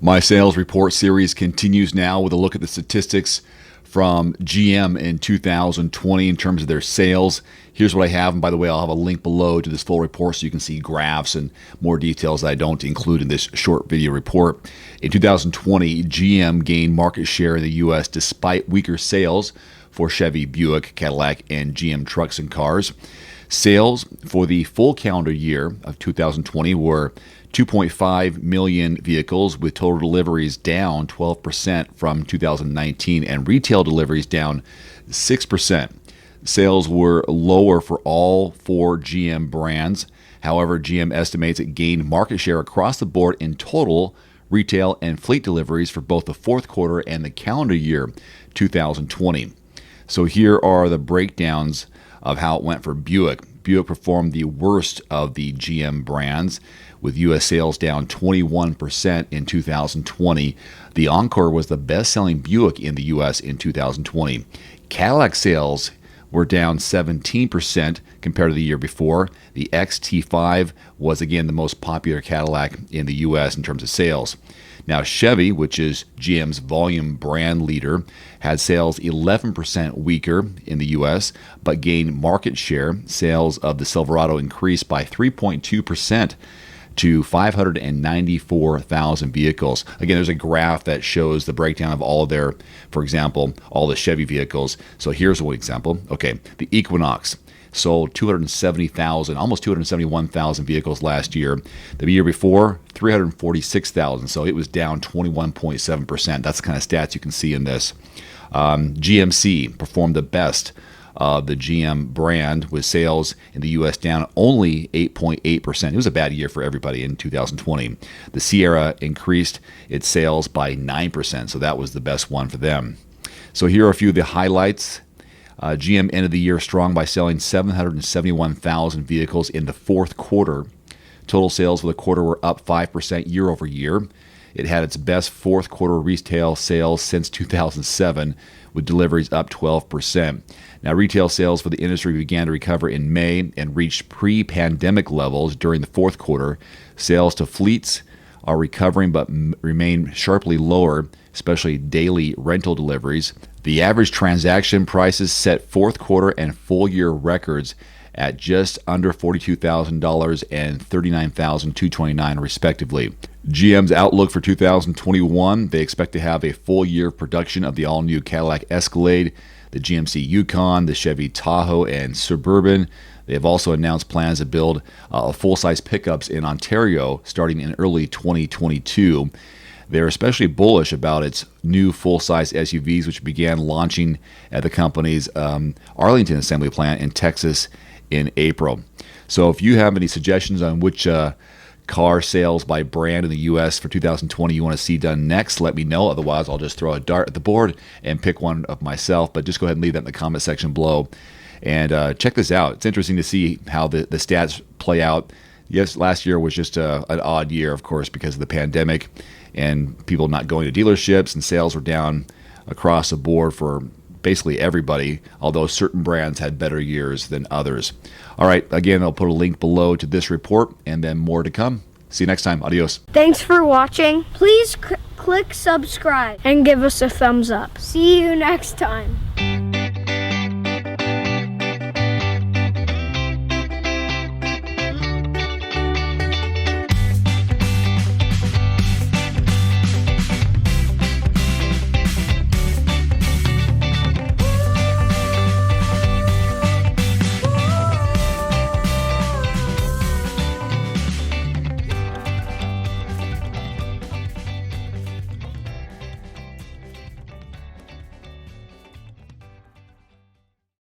My sales report series continues now with a look at the statistics from GM in 2020 in terms of their sales. Here's what I have, and by the way, I'll have a link below to this full report so you can see graphs and more details that I don't include in this short video report. In 2020, GM gained market share in the U.S. despite weaker sales for Chevy, Buick, Cadillac, and GM trucks and cars. Sales for the full calendar year of 2020 were 2.5 million vehicles, with total deliveries down 12% from 2019 and retail deliveries down 6%. Sales were lower for all four GM brands. However, GM estimates it gained market share across the board in total retail and fleet deliveries for both the fourth quarter and the calendar year 2020. So here are the breakdowns of how it went for Buick. Buick performed the worst of the GM brands, with U.S. sales down 21% in 2020. The Encore was the best-selling Buick in the U.S. in 2020. Cadillac sales were down 17% compared to the year before. The XT5 was again the most popular Cadillac in the U.S. in terms of sales. Now, Chevy, which is GM's volume brand leader, had sales 11% weaker in the U.S., but gained market share. Sales of the Silverado increased by 3.2% to 594,000 vehicles. Again, there's a graph that shows the breakdown of all of their, for example, all the Chevy vehicles. So here's one example. Okay, the Equinox sold 270,000, almost 271,000 vehicles last year. The year before, 346,000. So it was down 21.7%. That's the kind of stats you can see in this. GMC performed the best of the GM brand, with sales in the U.S. down only 8.8%. It was a bad year for everybody in 2020. The Sierra increased its sales by 9%, so that was the best one for them. So here are a few of the highlights. GM ended the year strong by selling 771,000 vehicles in the fourth quarter. Total sales for the quarter were up 5% year over year. It had its best fourth quarter retail sales since 2007, with deliveries up 12%. Now, retail sales for the industry began to recover in May and reached pre-pandemic levels during the fourth quarter. Sales to fleets are recovering but remain sharply lower, especially daily rental deliveries. The average transaction prices set fourth quarter and full year records at just under $42,000 and $39,229 respectively. GM's outlook for 2021, they expect to have a full year of production of the all-new Cadillac Escalade, the GMC Yukon, the Chevy Tahoe, and Suburban. They have also announced plans to build full-size pickups in Ontario starting in early 2022. They're especially bullish about its new full-size SUVs, which began launching at the company's Arlington assembly plant in Texas in April. So if you have any suggestions on which car sales by brand in the U.S. for 2020 you want to see done next, let me know. Otherwise, I'll just throw a dart at the board and pick one of myself. But just go ahead and leave that in the comment section below. And check this out. It's interesting to see how the stats play out. Yes, last year was just an odd year, of course, because of the pandemic and people not going to dealerships, and sales were down across the board for basically everybody, although certain brands had better years than others. All right, again, I'll put a link below to this report and then more to come. See you next time. Adios. Thanks for watching. Please click subscribe and give us a thumbs up. See you next time.